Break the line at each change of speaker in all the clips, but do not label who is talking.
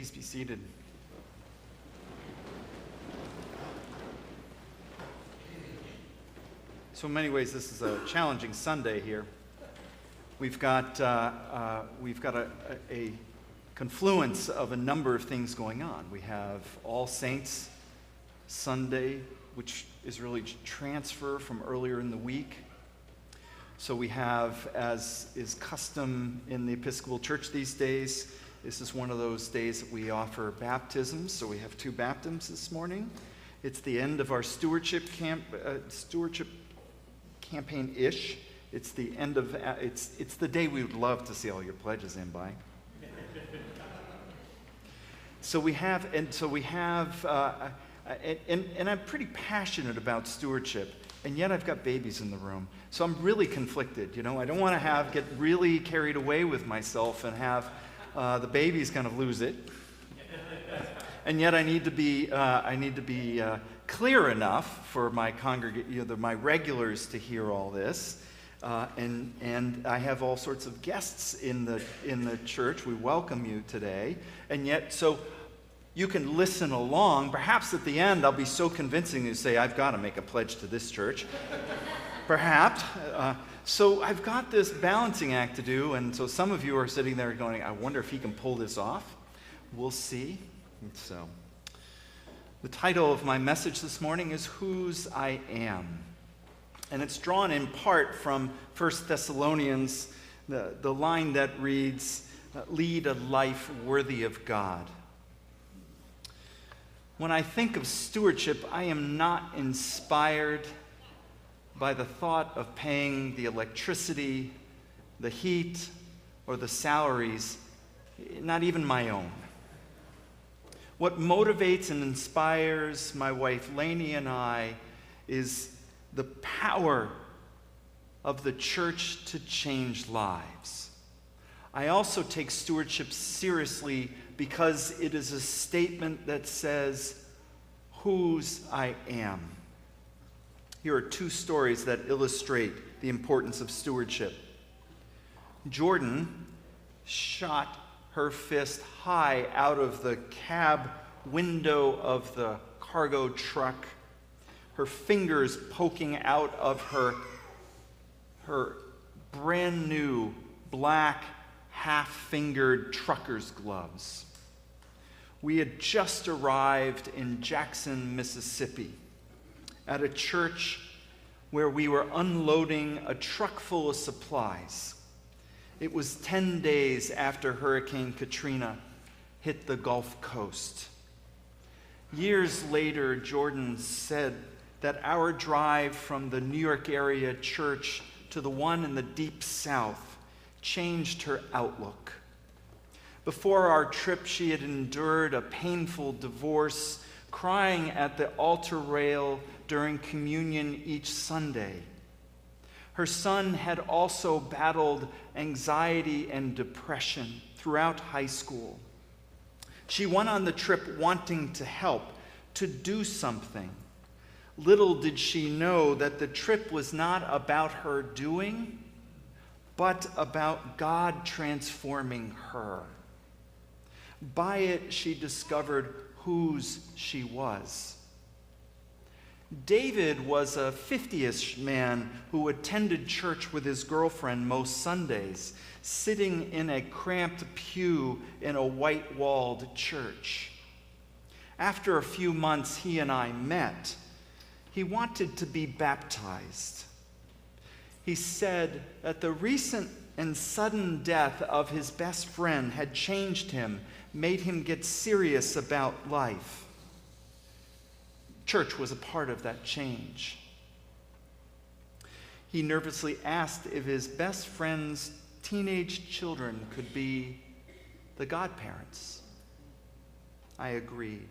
Please be seated. So in many ways, this is a challenging Sunday here. We've got a confluence of a number of things going on. We have All Saints Sunday, which is really transfer from earlier in the week. So we have, as is custom in the Episcopal Church these days, this is one of those days that we offer baptisms. So we have 2 baptisms this morning. It's the end of our stewardship campaign-ish. It's the end of it's the day we would love to see all your pledges in by. And I'm pretty passionate about stewardship, and yet I've got babies in the room. So I'm really conflicted, I don't want to get really carried away with myself and have the babies kind of lose it. And yet I need to be clear enough for my my regulars to hear all this. And I have all sorts of guests in the church. We welcome you today. And yet, so you can listen along. Perhaps at the end I'll be so convincing you say, I've got to make a pledge to this church. Perhaps. So I've got this balancing act to do, and so some of you are sitting there going, I wonder if he can pull this off. We'll see. And so the title of my message this morning is Whose I Am. And it's drawn in part from 1 Thessalonians, the line that reads, lead a life worthy of God. When I think of stewardship, I am not inspired by the thought of paying the electricity, the heat, or the salaries, not even my own. What motivates and inspires my wife Lainey and I is the power of the church to change lives. I also take stewardship seriously because it is a statement that says, whose I am. Here are 2 stories that illustrate the importance of stewardship. Jordan shot her fist high out of the cab window of the cargo truck, her fingers poking out of her brand new black half-fingered trucker's gloves. We had just arrived in Jackson, Mississippi, at a church where we were unloading a truck full of supplies. It was 10 days after Hurricane Katrina hit the Gulf Coast. Years later, Jordan said that our drive from the New York area church to the one in the deep South changed her outlook. Before our trip, she had endured a painful divorce, crying at the altar rail during communion each Sunday. Her son had also battled anxiety and depression throughout high school. She went on the trip wanting to help, to do something. Little did she know that the trip was not about her doing, but about God transforming her. By it, she discovered whose she was. David was a 50-ish man who attended church with his girlfriend most Sundays, sitting in a cramped pew in a white-walled church. After a few months, he and I met. He wanted to be baptized. He said that the recent and sudden death of his best friend had changed him, made him get serious about life. Church was a part of that change. He nervously asked if his best friend's teenage children could be the godparents. I agreed.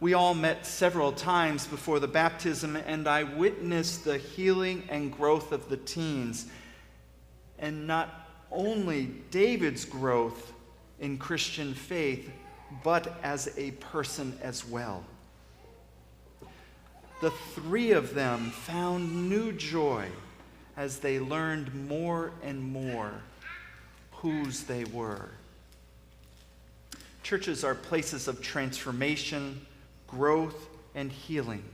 We all met several times before the baptism, and I witnessed the healing and growth of the teens, and not only David's growth in Christian faith, but as a person as well. The 3 of them found new joy as they learned more and more whose they were. Churches are places of transformation, growth, and healing.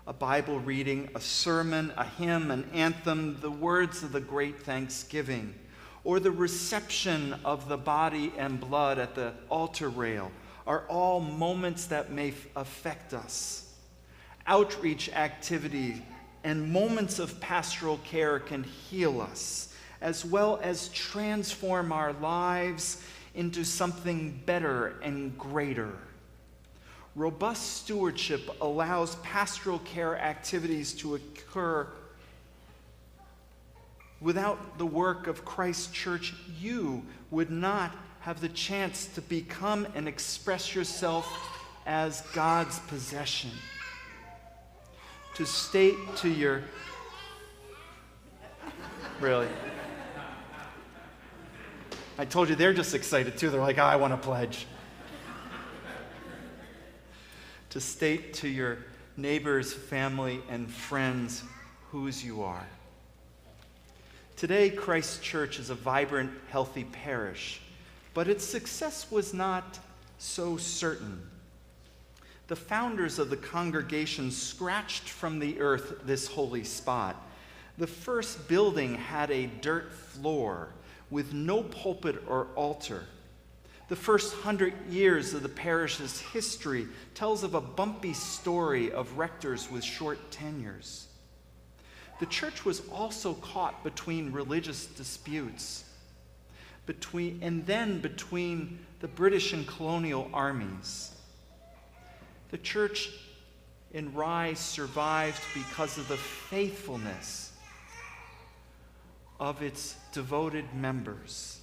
A Bible reading, a sermon, a hymn, an anthem, the words of the great thanksgiving, or the reception of the body and blood at the altar rail are all moments that may affect us. Outreach activity and moments of pastoral care can heal us, as well as transform our lives into something better and greater. Robust stewardship allows pastoral care activities to occur. Without the work of Christ's church, you would not have the chance to become and express yourself as God's possession. To state to your... Really? I told you they're just excited too. They're like, I want to pledge. To state to your neighbors, family, and friends whose you are. Today, Christ's Church is a vibrant, healthy parish, but its success was not so certain. The founders of the congregation scratched from the earth this holy spot. The first building had a dirt floor with no pulpit or altar. The first 100 years of the parish's history tells of a bumpy story of rectors with short tenures. The church was also caught between religious disputes, between the British and colonial armies. The church in Rye survived because of the faithfulness of its devoted members.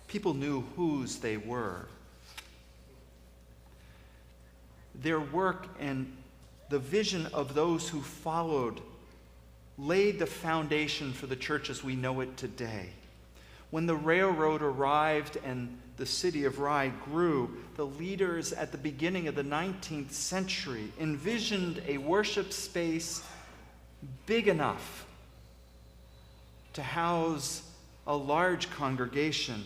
People knew whose they were. Their work and the vision of those who followed laid the foundation for the church as we know it today. When the railroad arrived and the city of Rye grew, the leaders at the beginning of the 19th century envisioned a worship space big enough to house a large congregation.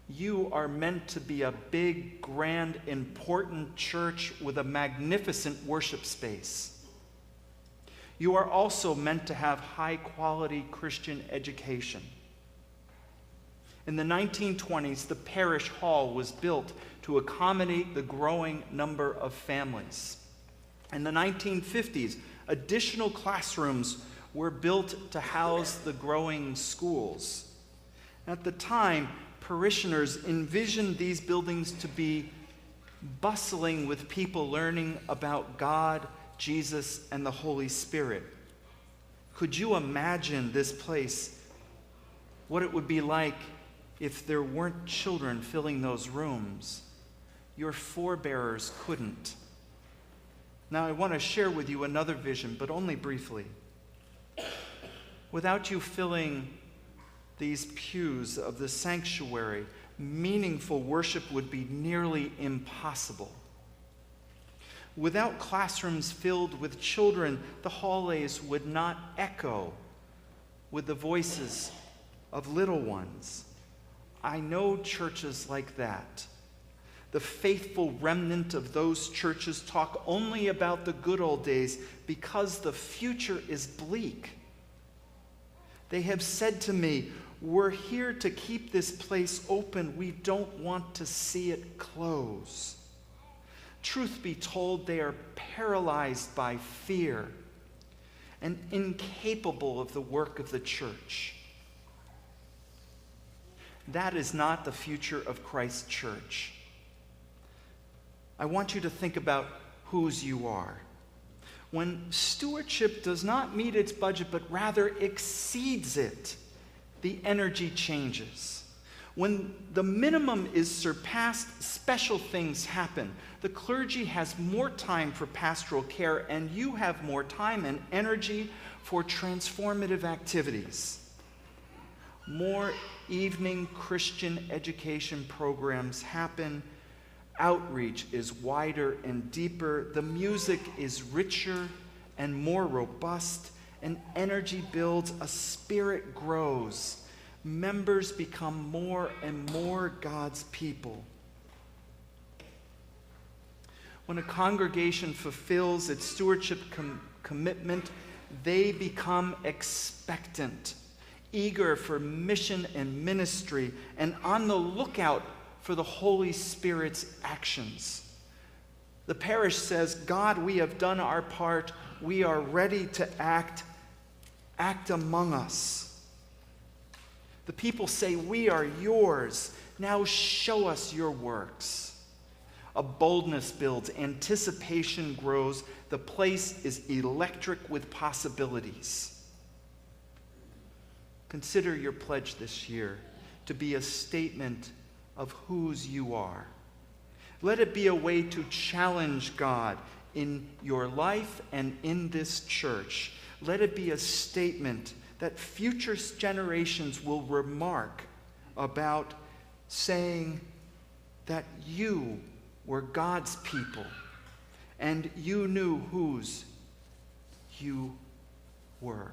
You are meant to be a big, grand, important church with a magnificent worship space. You are also meant to have high-quality Christian education. In the 1920s, the parish hall was built to accommodate the growing number of families. In the 1950s, additional classrooms were built to house the growing schools. At the time, parishioners envisioned these buildings to be bustling with people learning about God, Jesus, and the Holy Spirit. Could you imagine this place, what it would be like if there weren't children filling those rooms? Your forebears couldn't. Now, I want to share with you another vision, but only briefly. Without you filling these pews of the sanctuary, meaningful worship would be nearly impossible. Without classrooms filled with children, the hallways would not echo with the voices of little ones. I know churches like that. The faithful remnant of those churches talk only about the good old days because the future is bleak. They have said to me, "We're here to keep this place open. We don't want to see it close." Truth be told, they are paralyzed by fear and incapable of the work of the church. That is not the future of Christ's church. I want you to think about whose you are. When stewardship does not meet its budget, but rather exceeds it, the energy changes. When the minimum is surpassed, special things happen. The clergy has more time for pastoral care, and you have more time and energy for transformative activities. More evening Christian education programs happen. Outreach is wider and deeper. The music is richer and more robust. And energy builds. A spirit grows. members become more and more God's people. When a congregation fulfills its stewardship commitment, they become expectant, eager for mission and ministry, and on the lookout for the Holy Spirit's actions. The parish says, God, we have done our part. We are ready to act. Act among us. The people say, we are yours. Now show us your works. A boldness builds, anticipation grows, the place is electric with possibilities. Consider your pledge this year to be a statement of whose you are. Let it be a way to challenge God in your life and in this church. Let it be a statement that future generations will remark about, saying that you were God's people, and you knew whose you were.